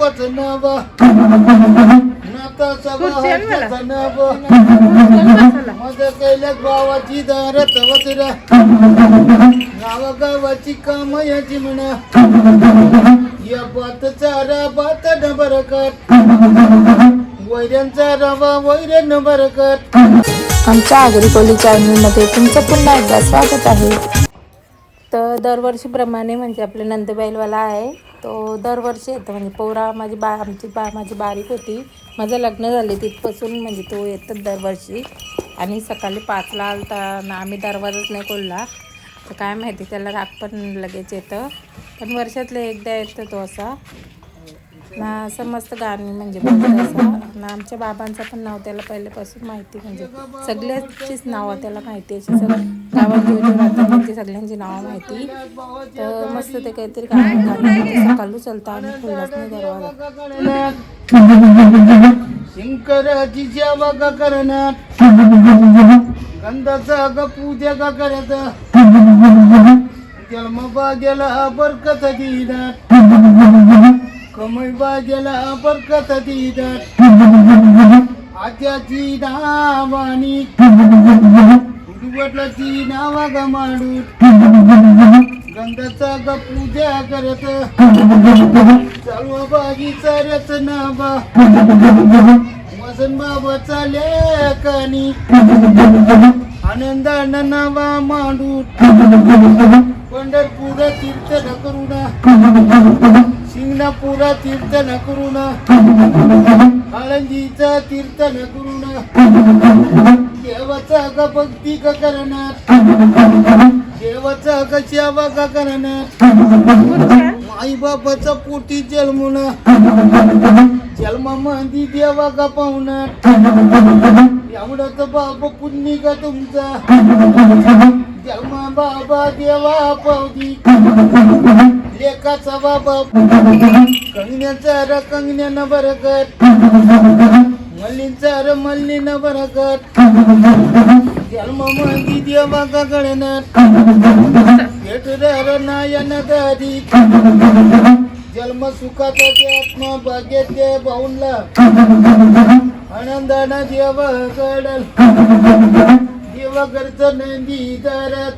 बापाचं नाव नाता सगळं नाव माझ्या कैलास भावाची दारत वचरा नाव गावाची काम याची म्हणा या बात चारा बात न बरकत वैऱ्यांचा रवा वैऱ्यान बरकत. आमच्या आगरी चॅनलमध्ये तुमचं पुन्हा एकदा स्वागत आहे. तर दरवर्षीप्रमाणे म्हणजे आपले नंदबैलवाला आहे तो दरवर्षी येतो. म्हणजे पोरा माझी बारीक होती, माझं लग्न झाले तिथपासून म्हणजे तो येतात दरवर्षी. आणि सकाळी 5ला आलता ना, आम्ही दरवाजाच नाही खोलला तर काय माहिती त्याला राग पण लगेच येतं. पण वर्षातले एकदा येतं तो असा ना, असं मस्त गाणी म्हणजे बोलत असं ना. आमच्या बाबांचं पण नाव त्याला पहिल्यापासून माहिती, म्हणजे सगळ्याचीच नावं त्याला माहिती अशी सगळं गावात जे राहतात त्यांची सगळ्यांची नावं माहिती. तर मस्त ते काहीतरी गाणं सकाळू चालतं आणि खुल्लाच नाही दरवाजा. शंकराची सेवा का करणार गंधाचा ग पूजा का करत जन्म बागेला बरकत दिनात कमई बागेला बरकत दिनात आज्याची नावानी वडिलाची नावा ग माडू गंधाचा ग पूजा करत चालू बागी चाऱ्याच नावा वसन बाबाचा लेकानी आनंदानं नावा मांडू पंढरपूर तीर्थ न करुणा शिंगणापुरा तीर्थ न करुणा आळंदीचा तीर्थ न करुणा देवाचा ग भक्ती ग करणार देवाचा ग सेवा ग करणार आई बाबाचा पोटी जन्मुना जन्मा मंदी देवा ग पाहुणार एवढाच बाबा पुण्य ग तुमचा जन्मा बाबा देवा पावदी लेकाचा बाबा कंगण्याचा र कंगण्यानं बरकत मल्लींचा र मल्लीनं बरकत जन्म मंदी देवा ग गळणार भेटदार नायन दादी जन्म सुखाचा ते आत्मा भाग्यात ते भाऊनला आनंदानं देव कडल देवा घरचं नंदी दारात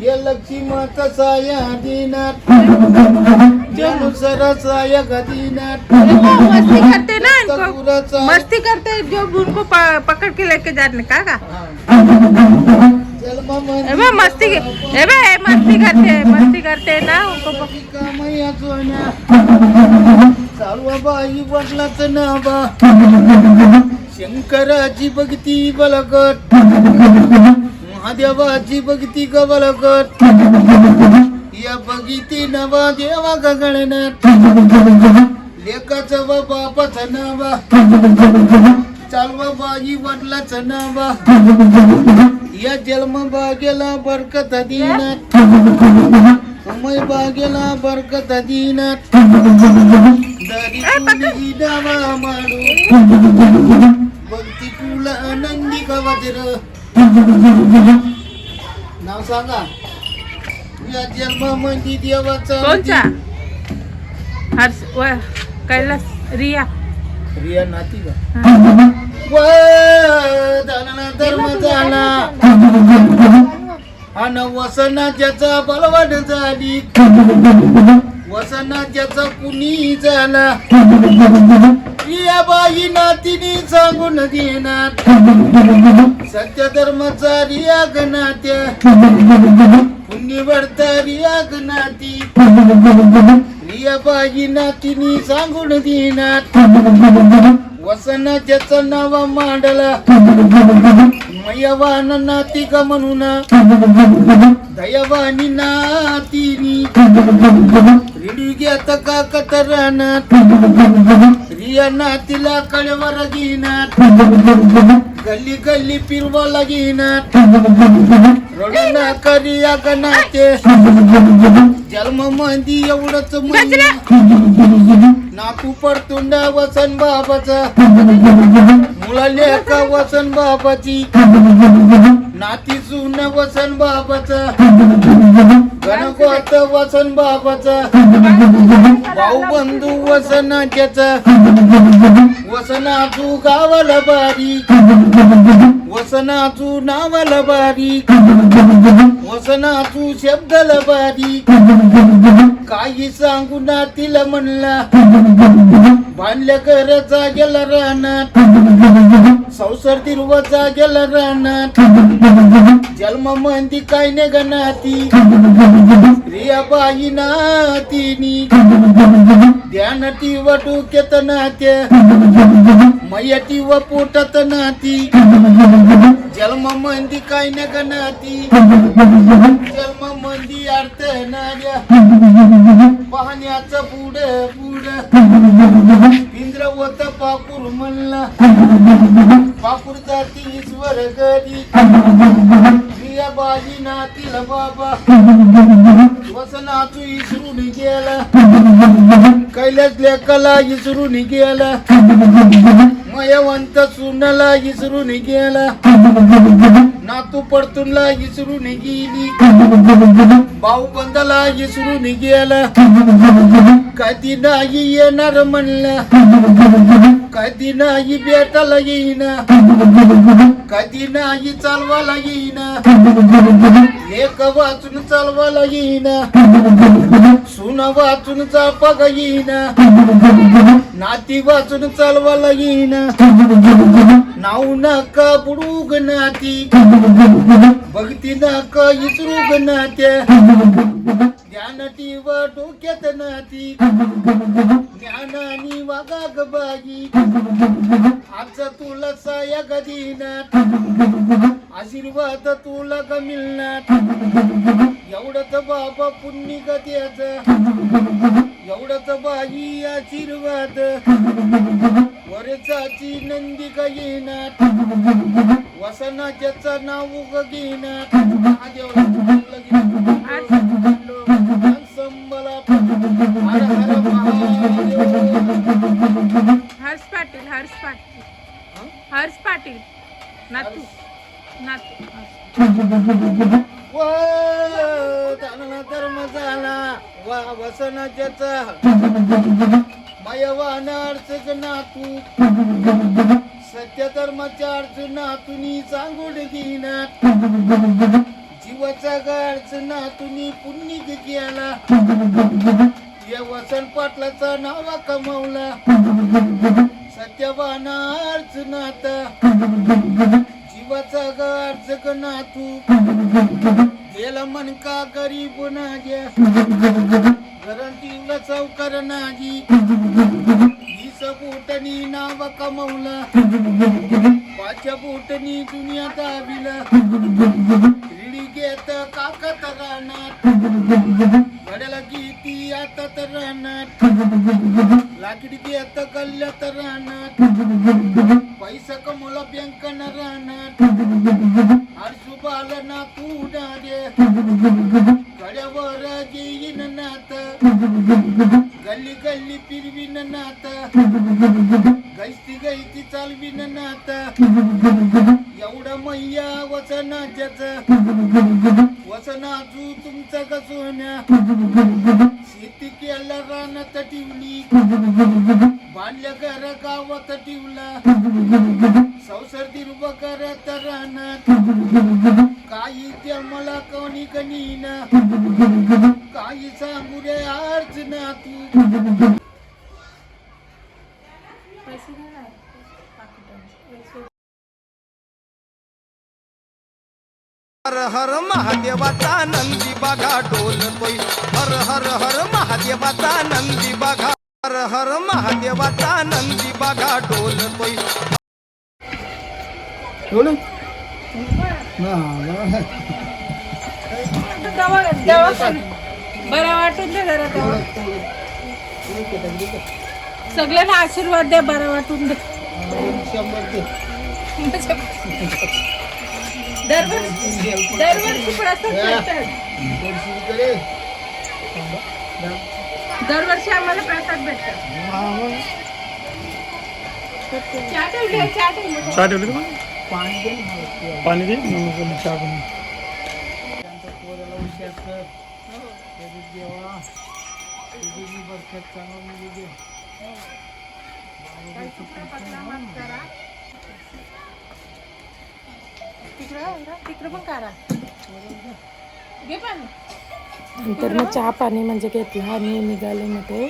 या लक्ष्मी माता साया दिनात जनुसर साया गदीनात मस्ती करते ना इनको, मस्ती करते जो उनको पकड़ के लेके जाने का मस्ती करते ना उनको चालवा बाई वडलाच नावा शंकराची भक्ती बलकट महादेवाची भक्ती ग बलकट या भक्ती नवा देवा गगणनाथ लेकाचा व बापाचा नावा चालवा बाई वडलाचं नावा या जन्म बागेला बरकत दिनात कमई बागेला बरकत दिनात दारी तुली डावा माडू भक्ती तुला आनंदी गवजर नाव सांगा या जन्म मंदी देवाचा कोणचा हर्ष कैलास रिया नाती का धर्म झाला आणि वसना ज्याचा बलवान झाली वसना ज्याचा कुणी झाला या बाई नातीने सांगून देणार सत्य धर्माचा रिया गणात्या पुण्यवर्ता रिया गणाती रिया बाई नातीने सांगून देणार वसना ज्याचं नाव मांडला मयवान नाती ग म्हणून दयावानी नातीनी रिडू घेत का कतरानात रिया नातीला कळवर घेणार गल्ली गल्ली फिरवाला घेणार रडना करिया ग नाते जन्म मंदी एवढंच नाकू पडतुंड वसन बाबाचा मुलाले का वसन बाबाची नाती सुन वसन बाबाचा गणगोत वसन बाबाचा भाऊ बंधू वसनाच्याचा वसनाचू गावाला बारीक वसनाचू नावाला बारीक वसनाचू शब्दाला बारीक काही सांगू ना तिला म्हणला बांधल्या घराचा गेला रानात संसार दिरवाचा गेला रानात जन्म मंदी काय ने गणाती रिया बाई नातीनी ध्यान ती व डोक्यात नात्या मयती व पोटात नाती जन्म मंदी काय ने गणाती जन्म मंदी अर्थ नाड्या पाहण्याचं पुढ इंद्र होत पापूर म्हणला पापूर जाती ईश्वर गदी प्रिया बाजी नातीला बाबा वसनाचू इसरून गेला कैलास लेकाला इसरून गेला मयवंत सुनाला इसरून गेला नातू पडतूनला इसरून गेली भाऊ बंदाला इसरून गेला कधी नाही येणार म्हणला कधी नाही भेटायला येईना कधी नाही चालवायला येईना लेक वाचून चालवायला येईना सुना वाचून चालपागा येईना नाती वाचून चालवायला येईना नाव नका बुडूग नाती भक्ती नका इसरूग नात्या ज्ञान टीव डोक्यात नाती ज्ञानानी वागाग बाई आज तुला साया गदीनात आशीर्वाद तुला ग मिळणार एवढंच बाबा पुण्य गद्याच एवढंच बाई आशीर्वाद वरचाची नंदी ग येणार वसनाच्याच नाव ग घेणार हर हर महादेव. हर्ष पाटील हर्ष पाटील नातू धर्म झाला वा वसनाच्याचा मयवान अर्चक नातू सत्य धर्माच्या अर्च नातुनी सांगोड घेणार जीवाचा गार्च नातुनी पुण्य केला या वसन पाटलाचा नावा कमावला सत्यवान अर्च नाता जीवाचा गार्च नातू गेला मन का गरीब नाग्या गरंटीला चौकार नागी वीस बोटनी नाव कमवला पाच बोटनी दुनिया दाविला रिडी घेत काकत राहणार गड्याला गीती आता तर राहणार लाकडी घेत गल्ल्यात राहणार पैसा कमवला बँकन राहणार आरसुबाल ना तू डारे गड्यावर घेईन नात गल्ली गल्ली फिरवीन नात गैती चालवीन नात एवढं मैया वसनाच्याच वसनाजू तुमचं कसोन्या शेती केला रानात ठेवली बांधल्या घर गावात ठेवला संसार दिरव करत रानात काही त्या मला कोणी कनीना काही सांगू रे अर्ज ना तू हर हर महादेवाचा नंदी बघा डोलतोय हर हर हर महादेवाचा नंदी बघा हर हर महादेवाचा नंदी बघा डोलतोय बरं वाटून दे जरा सगळ्यांना आशीर्वाद दे बरं वाटून दे दरवर्षी प्रसाद भेटतात दरवर्षी आम्हाला प्रसाद भेटतात चहा ठेवली पाणी दे देवा तुझी जी बरकत चांगलं मिळू दे. तिकडं पण करा. नंतर मग चहा पाणी म्हणजे घेतला आणि निघाले मग ते.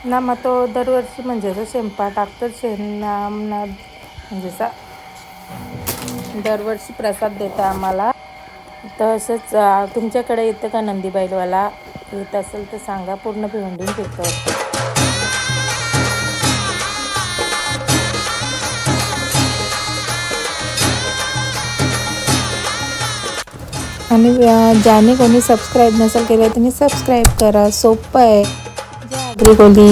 ना मग तो दरवर्षी म्हणजे असं शेंपा टाकतो म्हणजे असा दरवर्षी प्रसाद देतो आम्हाला. तसंच तुमच्याकडे येतं का नंदी बैलवाला? येत असेल तर सांगा. पूर्ण भिवंडीन फिरतो. आणि ज्याने कोणी सबस्क्राईब नसेल केलं त्यांनी सबस्क्राईब करा. सोपं आहे. जय आगरी कोली.